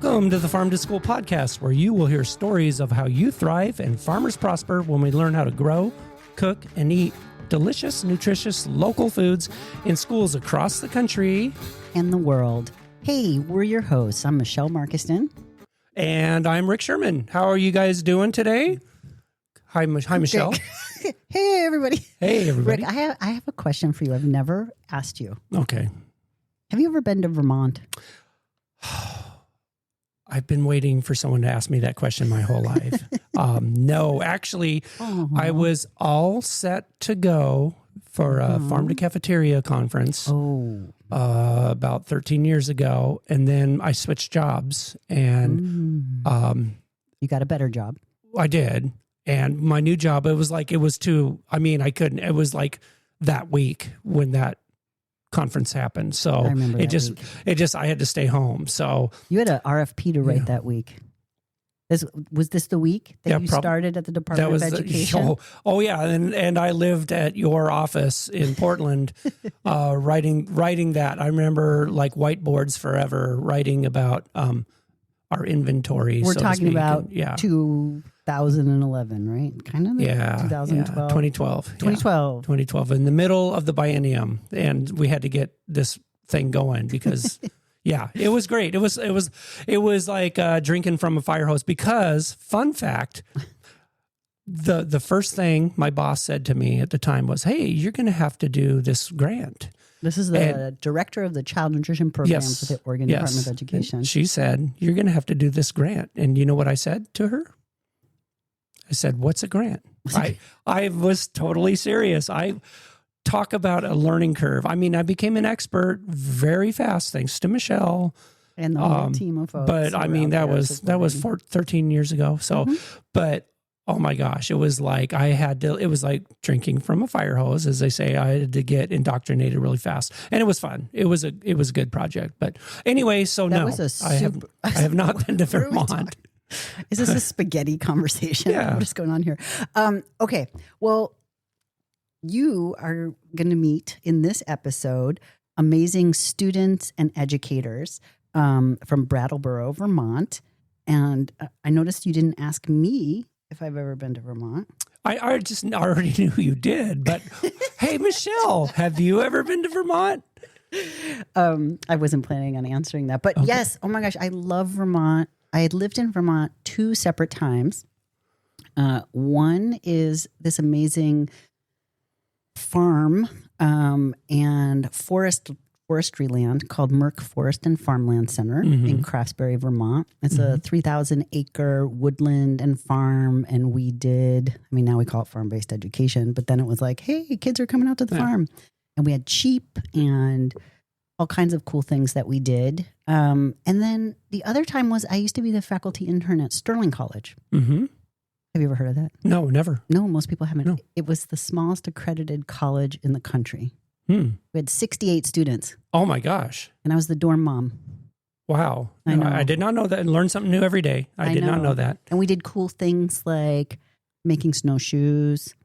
Welcome to the Farm to School podcast, where you will hear stories of how you thrive and farmers prosper when we learn how to grow, cook, and eat delicious, nutritious, local foods in schools across the country and the world. Hey, we're your hosts. I'm Michelle Markiston. And I'm Rick Sherman. How are you guys doing today? Hi, Michelle. Hey, everybody. Hey, everybody. Rick, I have a question for you. I've never asked you. Okay. Have you ever been to Vermont? I've been waiting for someone to ask me that question my whole life. No, actually, I was all set to go for a Farm to Cafeteria Conference about 13 years ago. And then I switched jobs and you got a better job. I did. And my new job, it was like that week when that conference happened. So I had to stay home. So you had an RFP to write that week. Was this the week that you started at the Department of Education? And I lived at your office in Portland, writing that. I remember like whiteboards forever, writing about our inventory. We're talking about 2011, right? Kind of? 2012. 2012, in the middle of the biennium. And we had to get this thing going because... Yeah, it was great. It was like drinking from a fire hose because, fun fact, the first thing my boss said to me at the time was, "Hey, you're going to have to do this grant." This is the director of the Child Nutrition Program for the Oregon Department of Education. And she said, "You're going to have to do this grant." And you know what I said to her? I said, "What's a grant?" I was totally serious. Talk about a learning curve. I mean, I became an expert very fast, thanks to Michelle and the whole team of folks. But I mean, that was 13 years ago. So, but oh my gosh, it was like it was like drinking from a fire hose, as they say. I had to get indoctrinated really fast, and it was fun. It was a good project. But anyway, so I have not been to Vermont. Is this a spaghetti conversation? Yeah. What is going on here? Okay, well. You are going to meet in this episode amazing students and educators from Brattleboro, Vermont. And I noticed you didn't ask me if I've ever been to Vermont. I just already knew you did. But hey, Michelle, have you ever been to Vermont? I wasn't planning on answering that. But yes, oh my gosh, I love Vermont. I had lived in Vermont 2 separate times. One is this amazing farm and forestry land called Merck Forest and Farmland Center in Craftsbury, Vermont. It's a 3,000 acre woodland and farm. And now we call it farm-based education, but then it was like, hey, kids are coming out to the farm. And we had sheep and all kinds of cool things that we did. And then the other time was I used to be the faculty intern at Sterling College. Mm-hmm. Have you ever heard of that? No, never. No, most people haven't. No. It was the smallest accredited college in the country. We had 68 students. Oh my gosh. And I was the dorm mom. Wow. I know. I did not know that, and learn something new every day. I did not know that. And we did cool things like making snowshoes.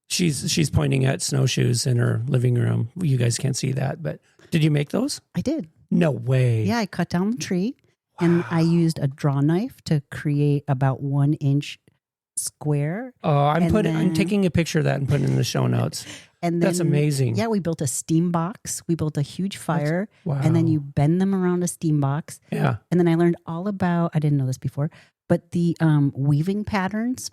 She's pointing at snowshoes in her living room. You guys can't see that, but did you make those? I did. No way. Yeah, I cut down the tree and I used a draw knife to create about 1 inch square. I'm taking a picture of that and putting it in the show notes. And then, that's amazing. Yeah, we built a steam box. We built a huge fire. And then you bend them around a steam box. Yeah. And then I learned all about, I didn't know this before, but the weaving patterns.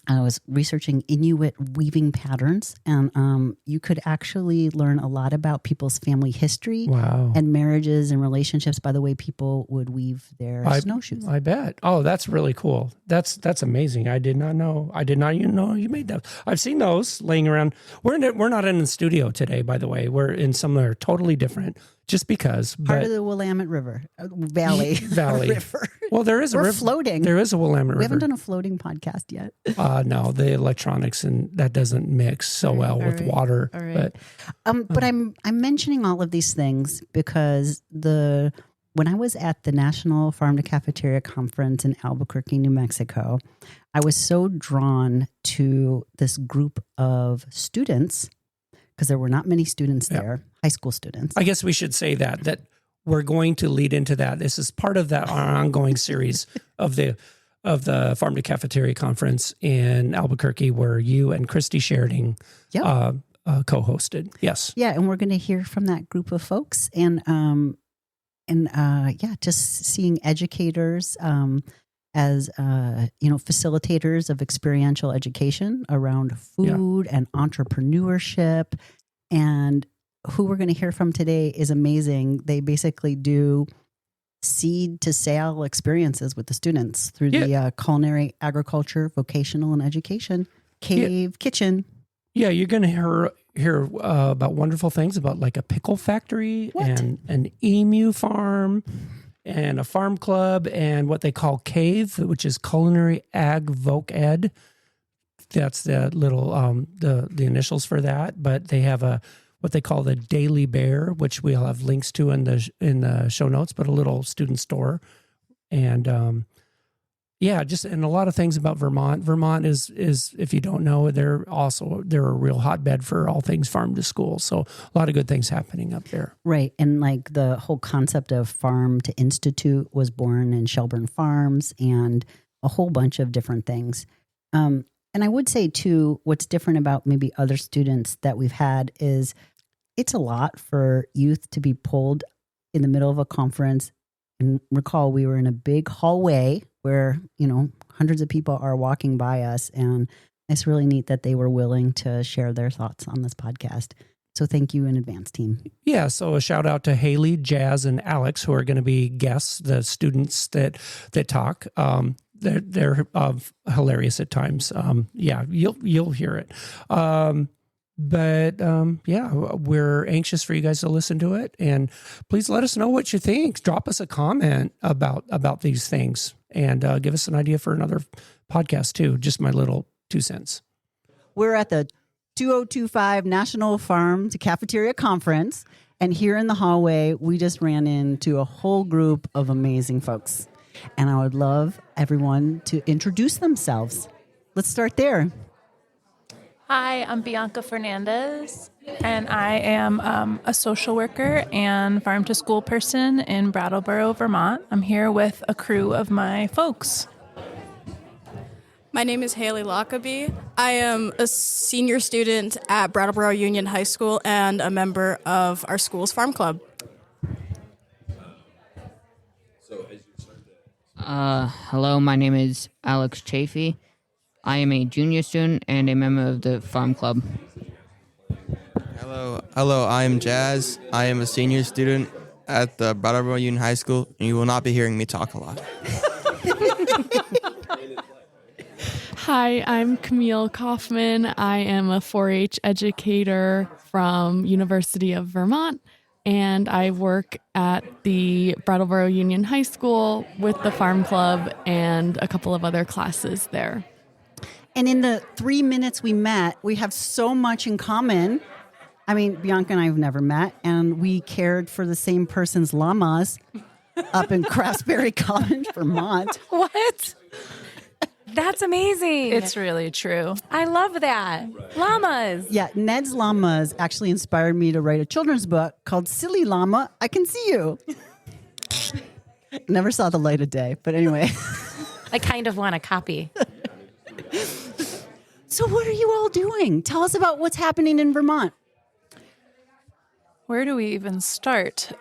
I was researching Inuit weaving patterns, and you could actually learn a lot about people's family history and marriages and relationships by the way people would weave their snowshoes. I bet. Oh, that's really cool. That's amazing. I did not know. I did not even know you made those. I've seen those laying around. We're not in the studio today, by the way. We're in somewhere totally different. Just because. Part of the Willamette River. Valley. River. Well, there is a river. We're floating. There is a Willamette River. We haven't done a floating podcast yet. No, the electronics and that doesn't mix so well with water. All right. But I'm mentioning all of these things because when I was at the National Farm to Cafeteria Conference in Albuquerque, New Mexico, I was so drawn to this group of students because there were not many students there, high school students. I guess we should say that we're going to lead into that. This is part of that ongoing series of the Farm to Cafeteria Conference in Albuquerque, where you and Christy Sheridan co-hosted. Yes. Yeah, and we're going to hear from that group of folks, and just seeing educators as facilitators of experiential education around food and entrepreneurship. And who we're going to hear from today is amazing. They basically do seed to sale experiences with the students through the culinary, agriculture, vocational, and education kitchen. Yeah, you're going to hear about wonderful things about like a pickle factory and an emu farm and a farm club and what they call CAVE, which is Culinary Ag Voc Ed. That's the little the initials for that. But they have what they call the Daily Bear, which we'll have links to in the show notes, but a little student store. And and a lot of things about Vermont. Vermont is if you don't know, they're a real hotbed for all things farm to school. So a lot of good things happening up there. Right. And like the whole concept of farm to institute was born in Shelburne Farms and a whole bunch of different things. And I would say too, what's different about maybe other students that we've had is it's a lot for youth to be pulled in the middle of a conference. And recall, we were in a big hallway where, hundreds of people are walking by us. And it's really neat that they were willing to share their thoughts on this podcast. So thank you in advance, team. Yeah, so a shout out to Haley, Jazz, and Alex, who are going to be guests, the students that talk. They're hilarious at times. You'll hear it. We're anxious for you guys to listen to it, and please let us know what you think. Drop us a comment about these things, and give us an idea for another podcast too. Just my little 2 cents. We're at the 2025 National Farm to Cafeteria Conference, and here in the hallway, we just ran into a whole group of amazing folks, and I would love everyone to introduce themselves. Let's start there. Hi, I'm Bianca Fernandez, and I am a social worker and farm-to-school person in Brattleboro, Vermont. I'm here with a crew of my folks. My name is Haley Lockaby. I am a senior student at Brattleboro Union High School and a member of our school's farm club. Hello, my name is Alex Chafee. I am a junior student and a member of the farm club. Hello, I am Jazz. I am a senior student at the Brattleboro Union High School, and you will not be hearing me talk a lot. Hi, I'm Camille Kauffman. I am a 4-H educator from University of Vermont, and I work at the Brattleboro Union High School with the farm club and a couple of other classes there. And in the 3 minutes we met, we have so much in common. I mean, Bianca and I have never met, and we cared for the same person's llamas up in Craftsbury College, Vermont. What? That's amazing. It's really true. I love that. Llamas. Yeah, Ned's llamas actually inspired me to write a children's book called Silly Llama, I Can See You. Never saw the light of day, but anyway. I kind of want a copy. So what are you all doing? Tell us about what's happening in Vermont. Where do we even start?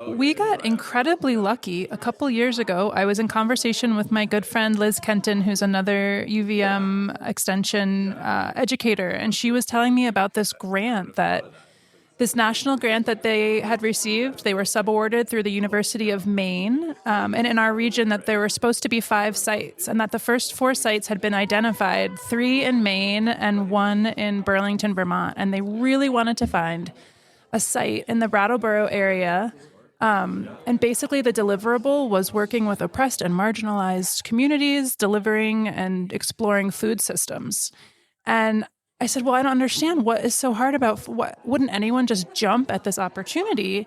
We got incredibly lucky. A couple years ago, I was in conversation with my good friend Liz Kenton, who's another UVM extension educator, and she was telling me about this national grant that they had received. They were subawarded through the University of Maine, and in our region that there were supposed to be 5 sites, and that the first 4 sites had been identified, 3 in Maine and 1 in Burlington, Vermont, and they really wanted to find a site in the Brattleboro area. And basically the deliverable was working with oppressed and marginalized communities, delivering and exploring food systems. And I said, well, I don't understand what is so hard about wouldn't anyone just jump at this opportunity?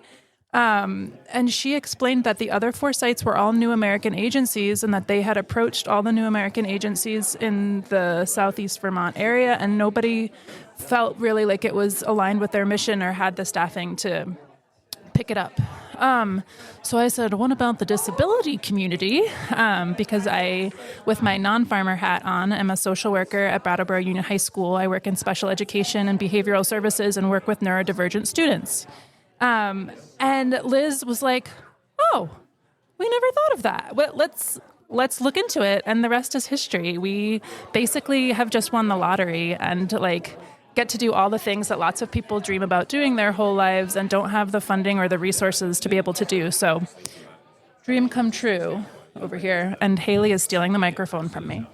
And she explained that the other 4 sites were all New American agencies and that they had approached all the New American agencies in the Southeast Vermont area, and nobody felt really like it was aligned with their mission or had the staffing to pick it up. So I said, what about the disability community? Because I, with my non-farmer hat on, am a social worker at Brattleboro Union High School. I work in special education and behavioral services and work with neurodivergent students. And Liz was like, oh, we never thought of that. Well, let's look into it. And the rest is history. We basically have just won the lottery and get to do all the things that lots of people dream about doing their whole lives and don't have the funding or the resources to be able to do. So dream come true over here. And Haley is stealing the microphone from me.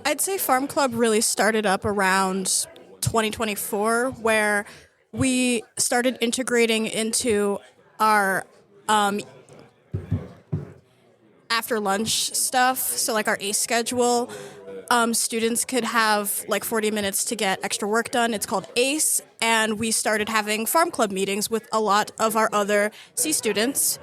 I'd say Farm Club really started up around 2024, where we started integrating into our after lunch stuff. So like our ACE schedule. Students could have 40 minutes to get extra work done. It's called ACE, and we started having Farm Club meetings with a lot of our other C students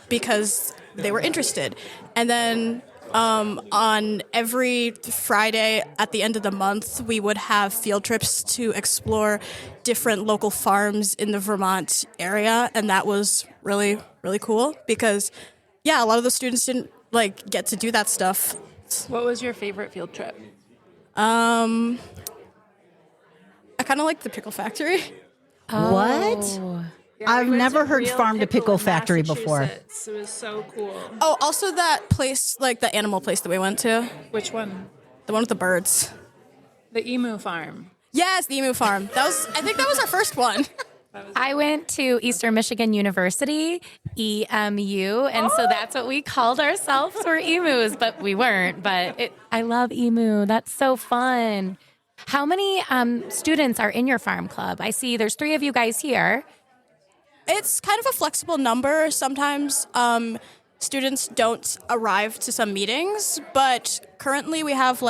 because they were interested. And then on every Friday at the end of the month, we would have field trips to explore different local farms in the Vermont area, and that was really, really cool because, a lot of the students didn't get to do that stuff. What was your favorite field trip? I kind of like the pickle factory. What? Yeah, I've we went never to heard Real farm to pickle in factory before. Massachusetts. It was so cool. Oh, also that place, the animal place that we went to. Which one? The one with the birds. The emu farm. Yes, the emu farm. I think that was our first one. I went to Eastern Michigan University, EMU, and so that's what we called ourselves. We're emus, but we weren't. But I love emu. That's so fun. How many students are in your farm club? I see there's 3 of you guys here. It's kind of a flexible number. Sometimes students don't arrive to some meetings, but currently we have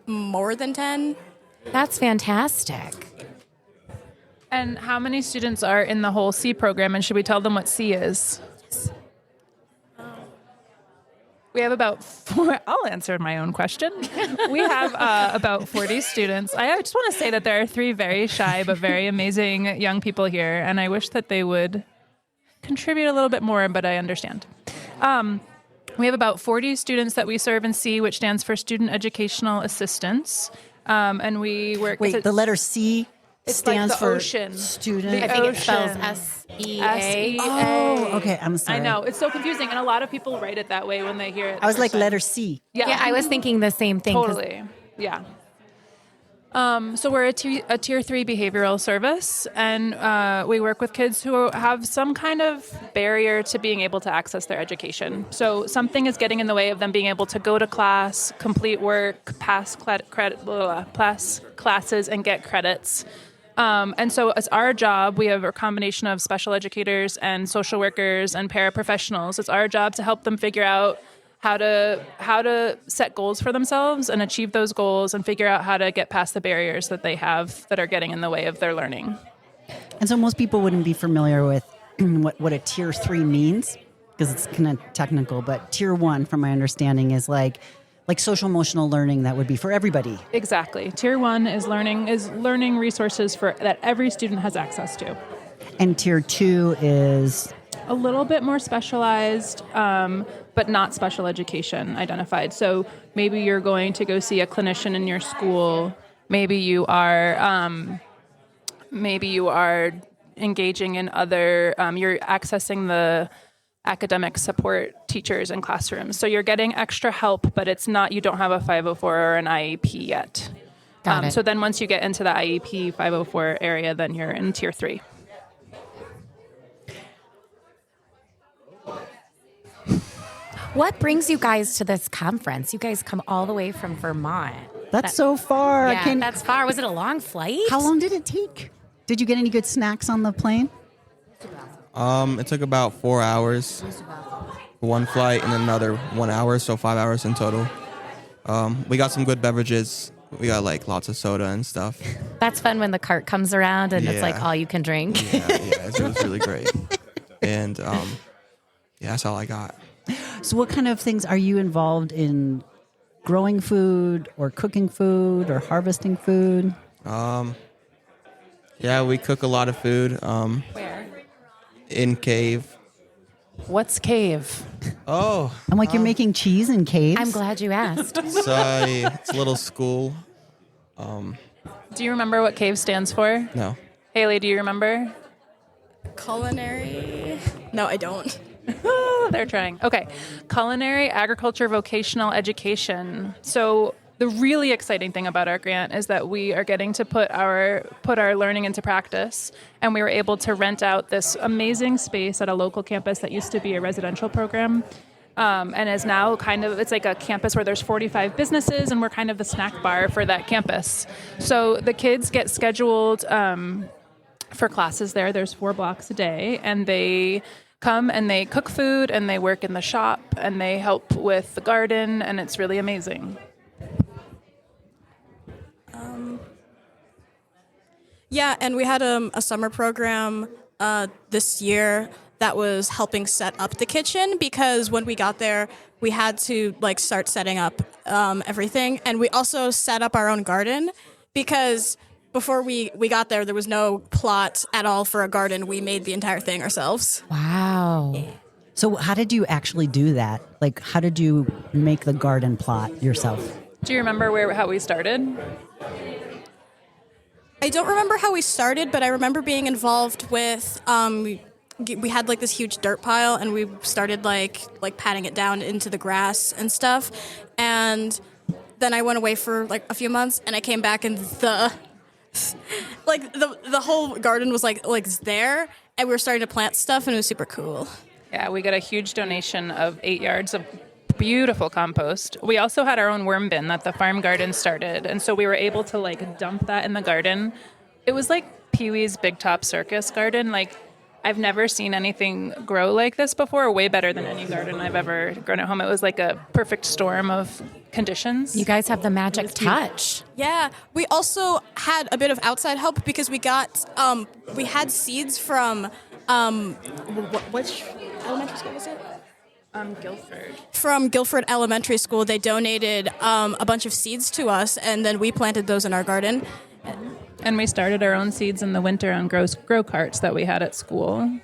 more than 10. That's fantastic. And how many students are in the whole C program, and should we tell them what C is? We have about 4. I'll answer my own question. We have about 40 students. I just want to say that there are 3 very shy but very amazing young people here, and I wish that they would contribute a little bit more, but I understand. We have about 40 students that we serve in C, which stands for Student Educational Assistance. And we work... Wait, the letter C stands for ocean. student. I think it spells S-E-A. Oh, okay. I'm sorry. I know. It's so confusing, and a lot of people write it that way when they hear it. I was like letter C. Yeah, I was thinking the same thing. Totally. Yeah. So we're a tier 3 behavioral service, and we work with kids who have some kind of barrier to being able to access their education. So something is getting in the way of them being able to go to class, complete work, pass classes, and get credits. And so it's our job. We have a combination of special educators and social workers and paraprofessionals. It's our job to help them figure out how to set goals for themselves and achieve those goals and figure out how to get past the barriers that they have that are getting in the way of their learning. And so most people wouldn't be familiar with what a tier 3 means because it's kind of technical, but tier 1, from my understanding, is like social emotional learning that would be for everybody. Exactly. Tier 1 is learning resources that every student has access to. And tier 2 is a little bit more specialized, but not special education identified. So maybe you're going to go see a clinician in your school. Maybe you are engaging in other. You're accessing the academic support teachers in classrooms. So you're getting extra help, but it's not. You don't have a 504 or an IEP yet. Got it. So then once you get into the IEP 504 area, then you're in tier 3. What brings you guys to this conference? You guys come all the way from Vermont. That's so far. Yeah, that's far. Was it a long flight? How long did it take? Did you get any good snacks on the plane? It took about 4 hours for one flight and then another 1 hour, so 5 hours in total. We got some good beverages. We got lots of soda and stuff. That's fun when the cart comes around and it's all you can drink. Yeah, it was really great. And that's all I got. So what kind of things are you involved in growing food or cooking food or harvesting food? Yeah, we cook a lot of food. Where? In cave. What's cave? Oh, I'm like, you're making cheese in caves? I'm glad you asked. it's a little school. Do you remember what cave stands for? No. Haley, do you remember? Culinary? No, I don't. They're trying. Okay. Culinary agriculture vocational education. So the really exciting thing about our grant is that we are getting to put our learning into practice, and we were able to rent out this amazing space at a local campus that used to be a residential program. And is now it's like a campus where there's 45 businesses, and we're kind of the snack bar for that campus. So the kids get scheduled for classes there. There's 4 blocks a day, and they come and they cook food, and they work in the shop, and they help with the garden, and it's really amazing. Yeah, and we had a summer program this year that was helping set up the kitchen, because when we got there, we had to start setting up everything, and we also set up our own garden, because before we got there was no plot at all for a garden. We made the entire thing ourselves. Wow. So how did you actually do that? Like, how did you make the garden plot yourself? Do you remember how we started? I don't remember how we started, but I remember being involved with we had this huge dirt pile, and we started patting it down into the grass and stuff. And then I went away for a few months, and I came back, and the whole garden was there, and we were starting to plant stuff, and it was super cool. Yeah, we got a huge donation of 8 yards of beautiful compost. We also had our own worm bin that the farm garden started, and so we were able to dump that in the garden. It was like Pee-wee's Big Top Circus garden. I've never seen anything grow like this before, way better than any garden I've ever grown at home. It was like a perfect storm of conditions. You guys have the magic touch. Yeah, we also had a bit of outside help, because we had seeds from which elementary school was it? Guilford. From Guilford Elementary School. They donated a bunch of seeds to us, and then we planted those in our garden. And we started our own seeds in the winter on grow carts that we had at school.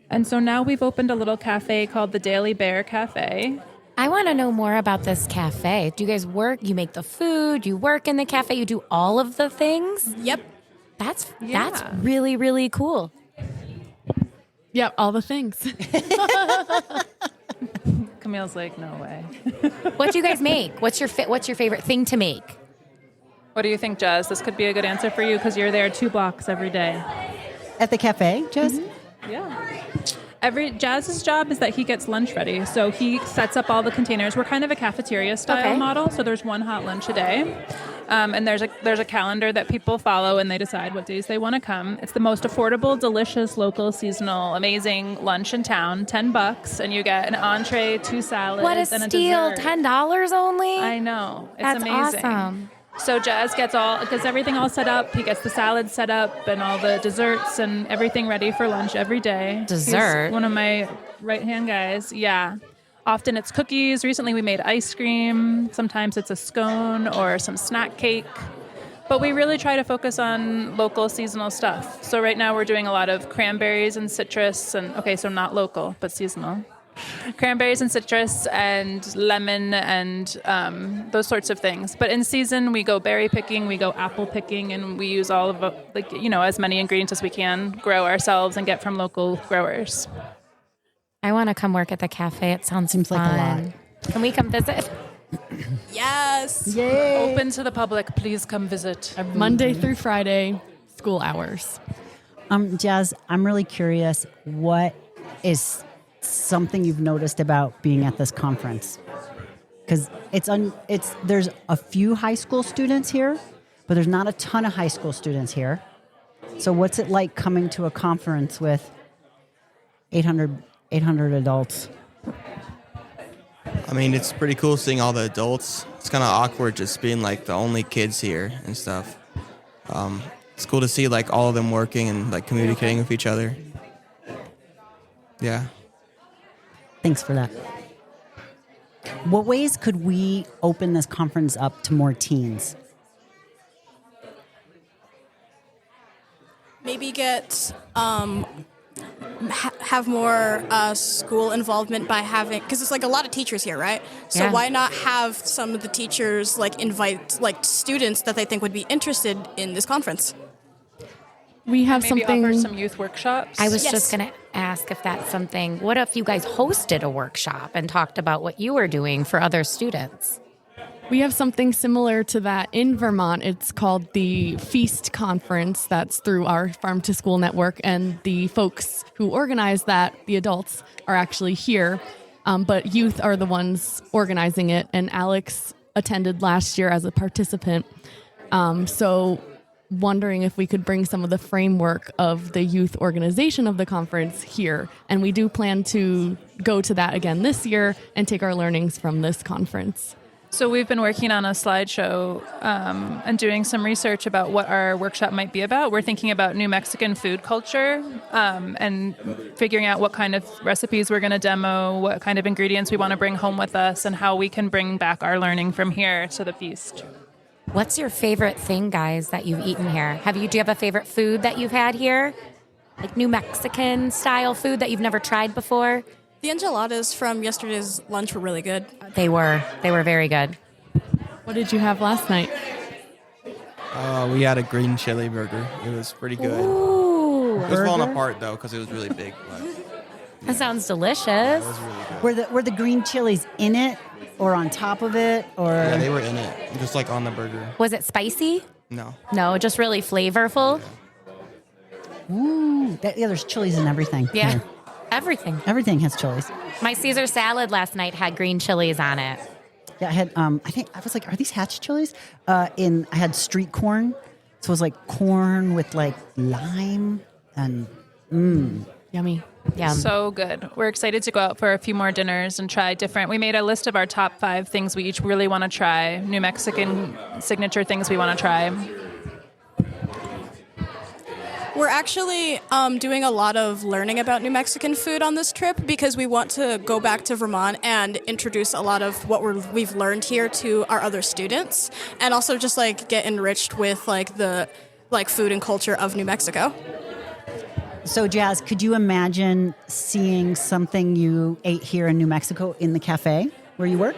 And so now we've opened a little cafe called the Daily Bear Café. I want to know more about this cafe. Do you guys work? You make the food, you work in the cafe, you do all of the things? Yep. That's really, really cool. Yep, all the things. Camille's like, no way. What do you guys make? What's your favorite thing to make? What do you think, Jazz? This could be a good answer for you, because you're there 2 blocks every day. At the cafe, Jess? Mm-hmm. Yeah. Jazz's job is that he gets lunch ready. So he sets up all the containers. We're kind of a cafeteria style model. So there's 1 hot lunch a day. And there's a calendar that people follow, and they decide what days they want to come. It's the most affordable, delicious, local, seasonal, amazing lunch in town. $10, and you get an entree, 2 salads, what a and a steal! dessert. $10 only. I know. It's That's amazing. awesome. So Jazz gets everything all set up. He gets the salad set up and all the desserts and everything ready for lunch every day. Dessert? He's one of my right-hand guys. Yeah. Often it's cookies. Recently we made ice cream. Sometimes it's a scone or some snack cake. But we really try to focus on local seasonal stuff. So right now we're doing a lot of cranberries and citrus, and so not local, but seasonal. Cranberries and citrus and lemon and those sorts of things. But in season, we go berry picking, we go apple picking, and we use all of as many ingredients as we can grow ourselves and get from local growers. I want to come work at the cafe. It sounds Seems fun. like a lot. Can we come visit? Yes. Yay! Open to the public. Please come visit. Monday through Friday, school hours. Jazz, I'm really curious, what is something you've noticed about being at this conference? Because there's a few high school students here, but there's not a ton of high school students here. So what's it like coming to a conference with 800 adults? I mean, it's pretty cool seeing all the adults. It's kind of awkward just being the only kids here and stuff. It's cool to see all of them working and communicating with each other. Yeah. Thanks for that. What ways could we open this conference up to more teens? Maybe get have more school involvement by having, because it's like a lot of teachers here, right? So Yeah. why not have some of the teachers like invite like students that they think would be interested in this conference? We have Maybe something. offer some youth workshops. I was Yes. just going to ask if that's something. What if you guys hosted a workshop and talked about what you were doing for other students? We have something similar to that in Vermont. It's called the Feast Conference. That's through our Farm to School network. And the folks who organize that, the adults, are actually here. But youth are the ones organizing it. And Alex attended last year as a participant. So wondering if we could bring some of the framework of the youth organization of the conference here. And we do plan to go to that again this year and take our learnings from this conference. So we've been working on a slideshow and doing some research about what our workshop might be about. We're thinking about New Mexican food culture and figuring out what kind of recipes we're going to demo, what kind of ingredients we want to bring home with us, and how we can bring back our learning from here to the feast. What's your favorite thing, guys, that you've eaten here? Do you have a favorite food that you've had here? Like New Mexican style food that you've never tried before? The enchiladas from yesterday's lunch were really good. They were very good. What did you have last night? We had a green chili burger. It was pretty good. Ooh, It was falling apart though because it was really big. But that sounds it delicious. was really good. Were the green chilies in it or on top of it? Or Yeah, they were in it, just like on the burger. Was it spicy? No. No, just really flavorful. Ooh, there's chilies in everything. Yeah, here. everything. Everything has chilies. My Caesar salad last night had green chilies on it. Yeah, I had. I think I was like, are these hatch chilies? I had street corn, so it was like corn with like lime and Yummy. Yeah. So good. We're excited to go out for a few more dinners and try different. We made a list of our top 5 things we each really want to try, New Mexican signature things we want to try. We're actually doing a lot of learning about New Mexican food on this trip because we want to go back to Vermont and introduce a lot of what we've learned here to our other students, and also just like get enriched with like the food and culture of New Mexico. So, Jazz, could you imagine seeing something you ate here in New Mexico in the cafe where you work?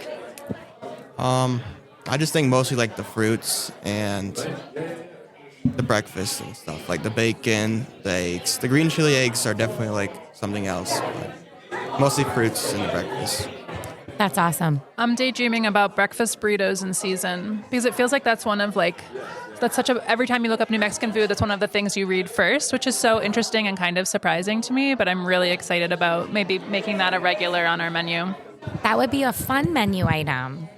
I just think mostly like the fruits and the breakfast and stuff, like the bacon, the eggs. The green chili eggs are definitely like something else, but mostly fruits and the breakfast. That's awesome. I'm daydreaming about breakfast burritos in season because it feels like that's one of every time you look up New Mexican food, that's one of the things you read first, which is so interesting and kind of surprising to me, but I'm really excited about maybe making that a regular on our menu. That would be a fun menu item.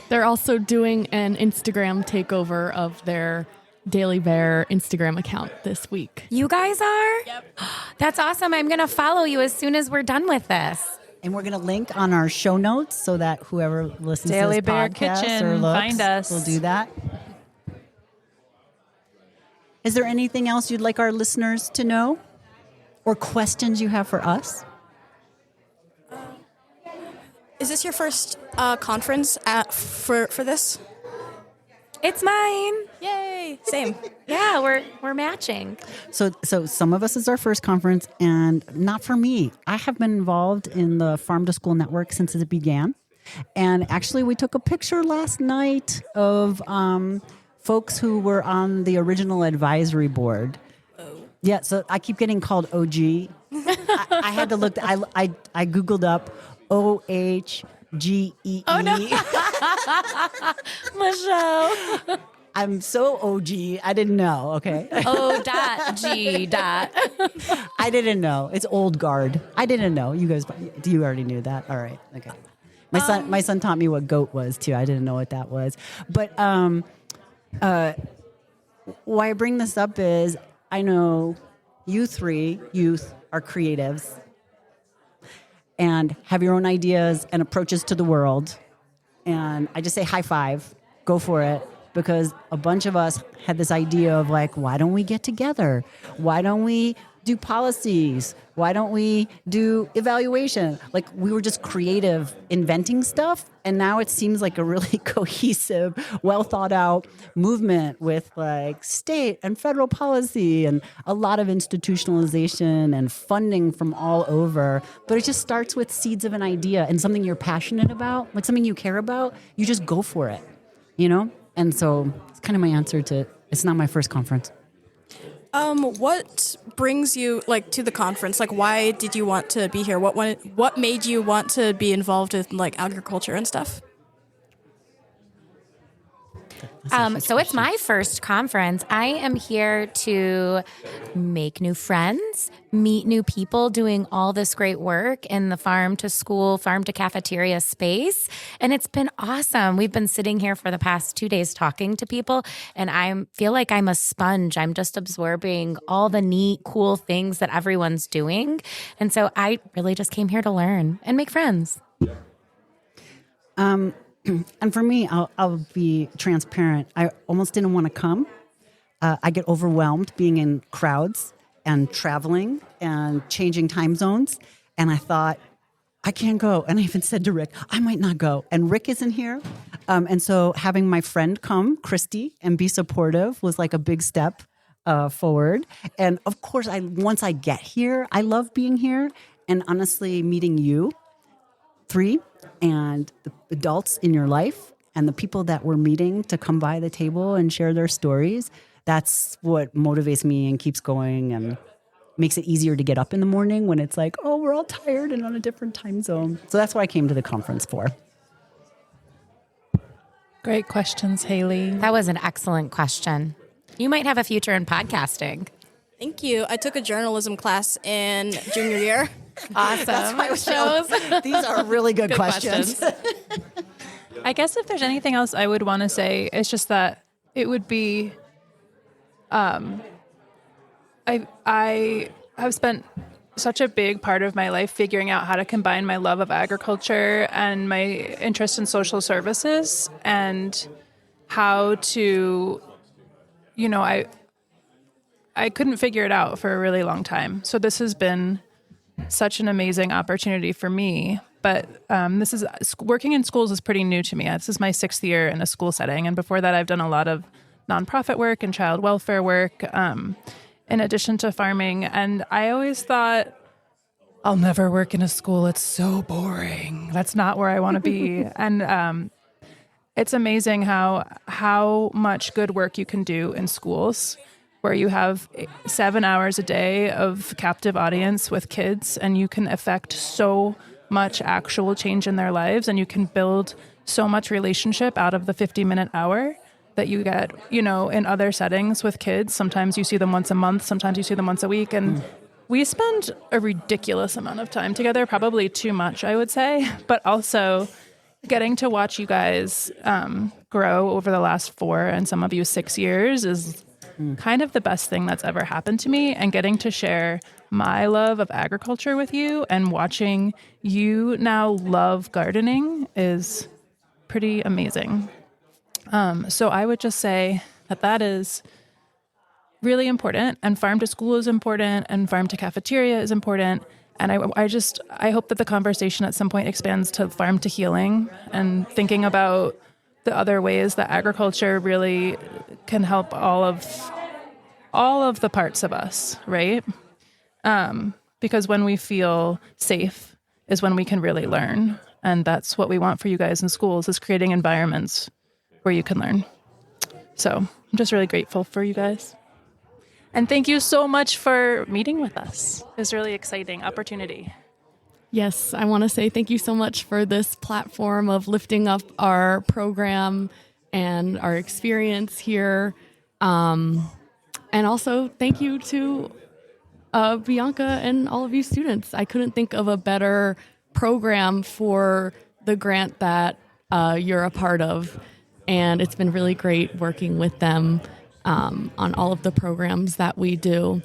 They're also doing an Instagram takeover of their Daily Bear Instagram account this week. You guys are? Yep. That's awesome. I'm going to follow you as soon as we're done with this. And we're going to link on our show notes so that whoever listens Daily to this Bear podcast Kitchen, or looks find us. will do that. Is there anything else you'd like our listeners to know or questions you have for us? Is this your first conference for this? It's mine. Yay! Same. Yeah, we're matching. So some of us is our first conference, and not for me. I have been involved in the Farm to School network since it began. And actually, we took a picture last night of folks who were on the original advisory board. Yeah, so I keep getting called OG. I had to look. I Googled up OHGEE. Oh, no. Michelle. I'm so OG. I didn't know. Okay. O.G. I didn't know. It's old guard. I didn't know. You guys, you already knew that. All right. Okay. My son taught me what goat was too. I didn't know what that was. But why I bring this up is I know you three youth are creatives and have your own ideas and approaches to the world. And I just say high five, go for it. Because a bunch of us had this idea of like, why don't we get together? Why don't we do policies? Why don't we do evaluation? Like, we were just creative inventing stuff. And now it seems like a really cohesive, well thought out movement with like state and federal policy and a lot of institutionalization and funding from all over. But it just starts with seeds of an idea and something you're passionate about, like something you care about. You just go for it, you know? And so it's kind of my answer to, it's not my first conference. What brings you like to the conference? Like, why did you want to be here? What made you want to be involved with like agriculture and stuff? So it's my first conference. I am here to make new friends, meet new people doing all this great work in the farm to school, farm to cafeteria space. And it's been awesome. We've been sitting here for the past 2 days talking to people, and I feel like I'm a sponge. I'm just absorbing all the neat, cool things that everyone's doing. And so I really just came here to learn and make friends. And for me, I'll be transparent. I almost didn't want to come. I get overwhelmed being in crowds and traveling and changing time zones. And I thought, I can't go. And I even said to Rick, I might not go. And Rick isn't here. And so having my friend come, Christy, and be supportive was like a big step forward. And of course, once I get here, I love being here. And honestly, meeting you three and the adults in your life and the people that we're meeting to come by the table and share their stories, that's what motivates me and keeps going and makes it easier to get up in the morning when it's like, oh, we're all tired and on a different time zone. So that's what I came to the conference for. Great questions, Haley. That was an excellent question. You might have a future in podcasting. Thank you. I took a journalism class in junior year. Awesome. That's why I was these are really good questions. I guess if there's anything else I would want to say, it's just that it would be, I have spent such a big part of my life figuring out how to combine my love of agriculture and my interest in social services and how to, I couldn't figure it out for a really long time. So this has been such an amazing opportunity for me. But working in schools is pretty new to me. This is my 6th year in a school setting. And before that, I've done a lot of nonprofit work and child welfare work in addition to farming. And I always thought, I'll never work in a school. It's so boring. That's not where I want to be. And it's amazing how much good work you can do in schools, where you have 7 hours a day of captive audience with kids, and you can affect so much actual change in their lives, and you can build so much relationship out of the 50-minute hour that you get, in other settings with kids. Sometimes you see them once a month, sometimes you see them once a week, and we spend a ridiculous amount of time together, probably too much, I would say, but also getting to watch you guys grow over the last 4 and some of you 6 years is kind of the best thing that's ever happened to me. And getting to share my love of agriculture with you and watching you now love gardening is pretty amazing. So I would just say that is really important, and farm to school is important, and farm to cafeteria is important. And I hope that the conversation at some point expands to farm to healing and thinking about the other ways that agriculture really can help all of the parts of us, right? Because when we feel safe is when we can really learn. And that's what we want for you guys in schools, is creating environments where you can learn. So I'm just really grateful for you guys. And thank you so much for meeting with us. It was a really exciting opportunity. Yes, I want to say thank you so much for this platform of lifting up our program and our experience here. And also thank you to Bianca and all of you students. I couldn't think of a better program for the grant that you're a part of. And it's been really great working with them on all of the programs that we do.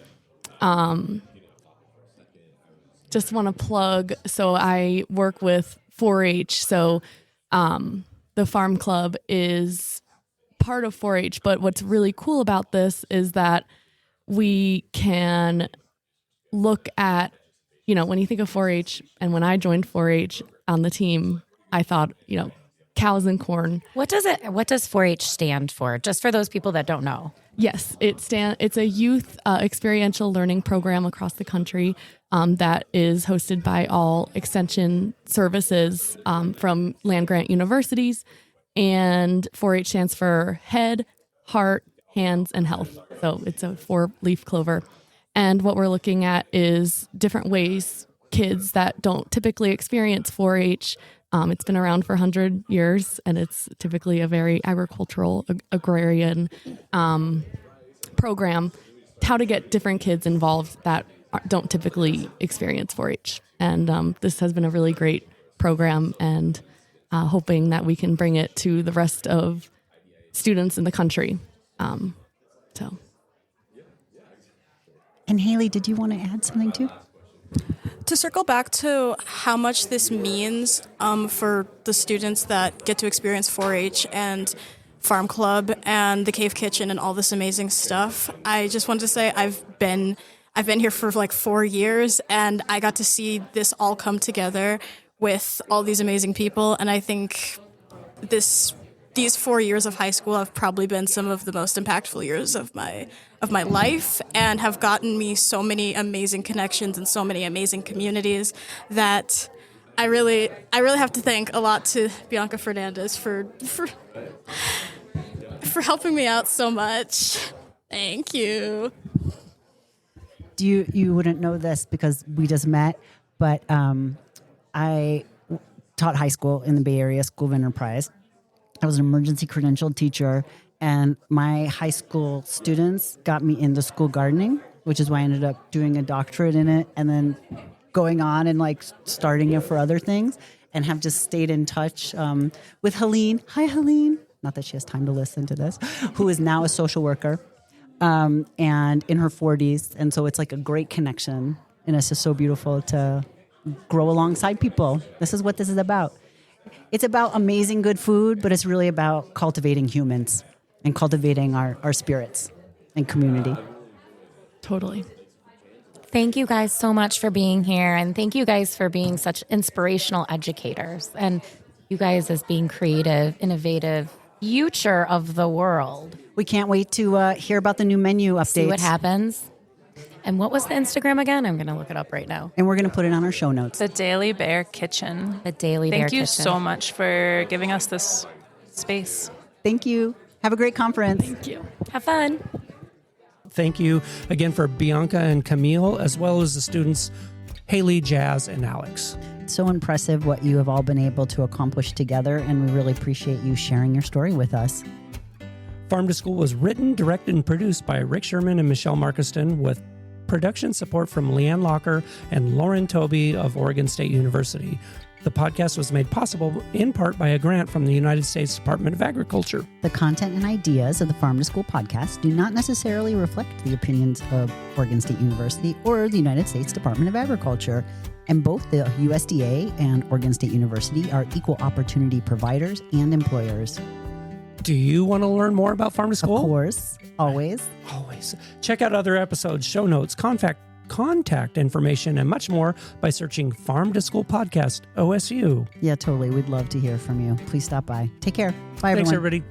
Just want to plug, so I work with 4-H, so the Farm Club is part of 4-H, but what's really cool about this is that we can look at, when you think of 4-H, and when I joined 4-H on the team, I thought, cows and corn. What does 4-H stand for? Just for those people that don't know. Yes, it's a youth experiential learning program across the country that is hosted by all extension services from land-grant universities. And 4-H stands for head, heart, hands, and health. So it's a 4-leaf clover. And what we're looking at is different ways kids that don't typically experience 4-H. It's been around for 100 years, and it's typically a very agricultural, agrarian program. How to get different kids involved that don't typically experience 4-H. And this has been a really great program, and hoping that we can bring it to the rest of students in the country. And Haley, did you want to add something too? To circle back to how much this means for the students that get to experience 4-H and Farm Club and the Cave Kitchen and all this amazing stuff, I just wanted to say I've been here for like 4 years, and I got to see this all come together with all these amazing people. And I think these 4 years of high school have probably been some of the most impactful years of my life, and have gotten me so many amazing connections and so many amazing communities that I really have to thank a lot to Bianca Fernandez for helping me out so much. Thank you. You wouldn't know this because we just met, but I taught high school in the Bay Area School of Enterprise. I was an emergency credentialed teacher, and my high school students got me into school gardening, which is why I ended up doing a doctorate in it and then going on and like starting it for other things, and have just stayed in touch with Helene. Hi, Helene. Not that she has time to listen to this, who is now a social worker and in her 40s. And so it's like a great connection, and it's just so beautiful to grow alongside people. This is what this is about. It's about amazing good food, but it's really about cultivating humans and cultivating our spirits and community. Totally. Thank you guys so much for being here, and thank you guys for being such inspirational educators, and you guys as being creative, innovative, future of the world. We can't wait to hear about the new menu updates. See what happens. And what was the Instagram again? I'm going to look it up right now. And we're going to put it on our show notes. The Daily Bear Kitchen. The Daily Bear Kitchen. Thank you so much for giving us this space. Thank you. Have a great conference. Thank you. Have fun. Thank you again for Bianca and Camille, as well as the students, Haley, Jazz, and Alex. So impressive what you have all been able to accomplish together, and we really appreciate you sharing your story with us. Farm to School was written, directed, and produced by Rick Sherman and Michelle Markiston, with production support from Leanne Locker and Lauren Toby of Oregon State University. The podcast was made possible in part by a grant from the United States Department of Agriculture. The content and ideas of the Farm to School podcast do not necessarily reflect the opinions of Oregon State University or the United States Department of Agriculture. And both the USDA and Oregon State University are equal opportunity providers and employers. Do you want to learn more about Farm to School? Of course. Always. Always. Check out other episodes, show notes, contact information, and much more by searching Farm to School Podcast OSU. Yeah, totally. We'd love to hear from you. Please stop by. Take care. Bye, everyone. Thanks, everybody.